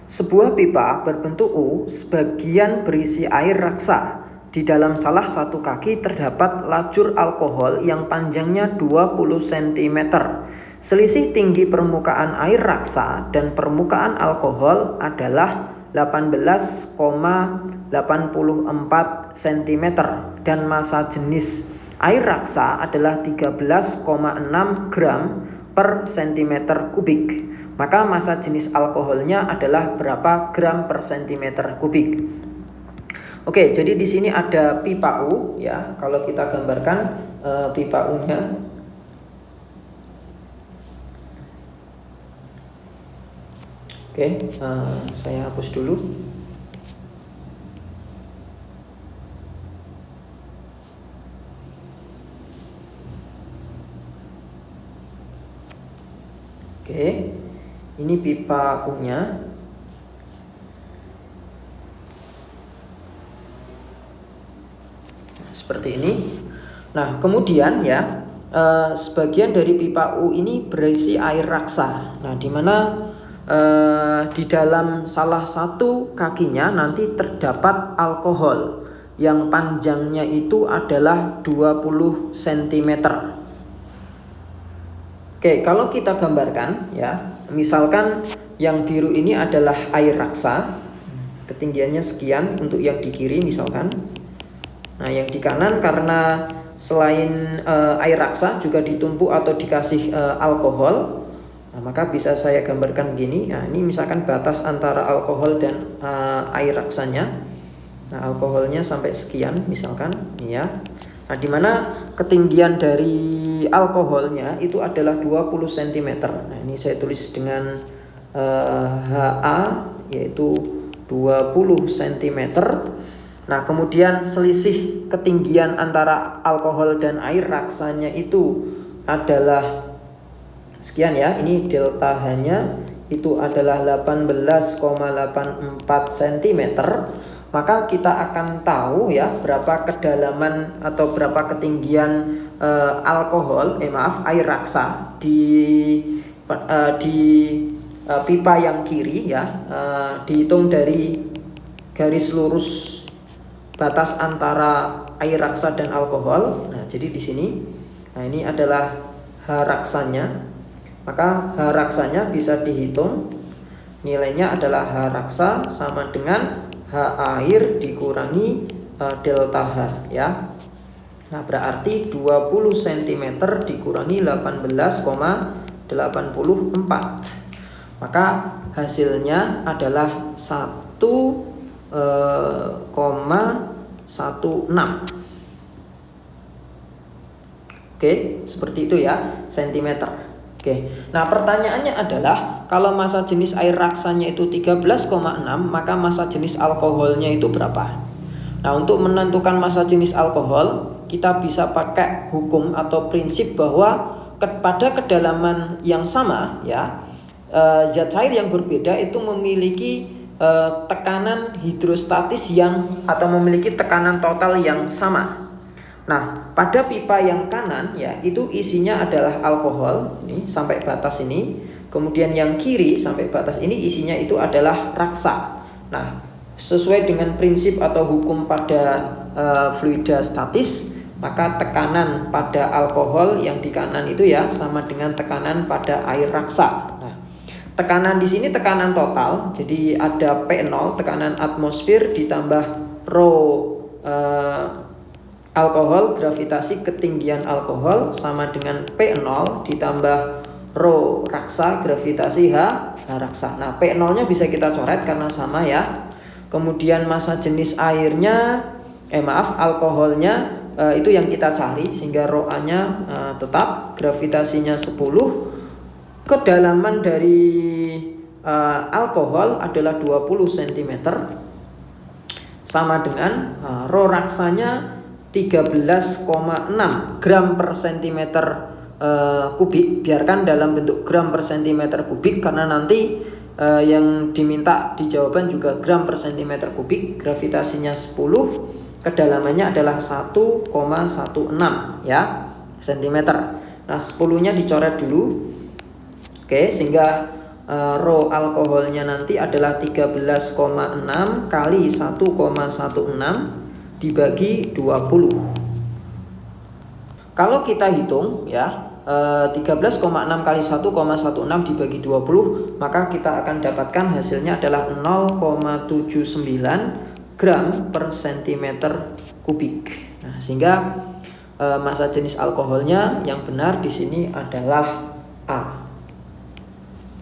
Sebuah pipa berbentuk U, sebagian berisi air raksa. Di dalam salah satu kaki terdapat lajur alkohol yang panjangnya 20 cm. Selisih tinggi permukaan air raksa dan permukaan alkohol adalah 18,84 cm dan massa jenis air raksa adalah 13,6 gram per cm kubik. Maka massa jenis alkoholnya adalah berapa gram per cm kubik. Oke, jadi di sini ada pipa U ya. Kalau kita gambarkan pipa U-nya. Oke, saya hapus dulu. Oke, ini pipa U-nya. Seperti ini. Nah, kemudian ya, sebagian dari pipa U ini berisi air raksa. Nah, di mana di dalam salah satu kakinya nanti terdapat alkohol yang panjangnya itu adalah 20 cm. Oke, kalau kita gambarkan ya, misalkan yang biru ini adalah air raksa, ketinggiannya sekian untuk yang di kiri misalkan. Nah, yang di kanan karena selain air raksa juga ditumpuk atau dikasih alkohol. Nah, maka bisa saya gambarkan begini. Nah, ini misalkan batas antara alkohol dan air raksanya. Nah, alkoholnya sampai sekian misalkan, ya. Nah, dimana ketinggian dari alkoholnya itu adalah 20 cm. Nah, ini saya tulis dengan HA yaitu 20 cm. Nah, kemudian selisih ketinggian antara alkohol dan air raksanya itu adalah sekian ya. Ini delta H-nya itu adalah 18,84 cm. Maka kita akan tahu ya berapa kedalaman atau berapa ketinggian air raksa di pipa yang kiri ya. Dihitung dari garis lurus batas antara air raksa dan alkohol. Nah, jadi di sini, nah ini adalah H raksanya. Maka H raksanya bisa dihitung. Nilainya adalah H raksa sama dengan H air dikurangi delta H ya. Nah, berarti 20 cm dikurangi 18,84. Maka hasilnya adalah 1,16. Oke, seperti itu ya, cm. Oke. Nah, pertanyaannya adalah kalau massa jenis air raksanya itu 13,6, maka massa jenis alkoholnya itu berapa? Nah, untuk menentukan massa jenis alkohol, kita bisa pakai hukum atau prinsip bahwa pada kedalaman yang sama ya, zat cair yang berbeda itu memiliki tekanan hidrostatis atau memiliki tekanan total yang sama. Nah, pada pipa yang kanan ya, itu isinya adalah alkohol ini sampai batas ini. Kemudian yang kiri sampai batas ini isinya itu adalah raksa. Nah, sesuai dengan prinsip atau hukum pada fluida statis, maka tekanan pada alkohol yang di kanan itu ya sama dengan tekanan pada air raksa. Nah, tekanan di sini tekanan total. Jadi ada P0 tekanan atmosfer ditambah rho alkohol, gravitasi ketinggian alkohol sama dengan P0 ditambah rho raksa, gravitasi H raksa. Nah, P0-nya bisa kita coret karena sama ya. Kemudian massa jenis airnya, alkoholnya itu yang kita cari sehingga rho A-nya tetap, gravitasinya 10. Kedalaman dari alkohol adalah 20 cm sama dengan rho raksanya 13,6 gram per cm kubik. Biarkan dalam bentuk gram per cm kubik karena nanti yang diminta di jawaban juga gram per cm kubik. Gravitasinya 10, kedalamannya adalah 1,16 ya cm. Nah, 10-nya dicoret dulu. Oke, sehingga Rho alkoholnya nanti adalah 13,6 kali 1,16 dibagi 20. Kalau kita hitung ya, 13,6 kali 1,16 dibagi 20, maka kita akan dapatkan hasilnya adalah 0,79 gram per sentimeter kubik. Nah, sehingga massa jenis alkoholnya yang benar di sini adalah A.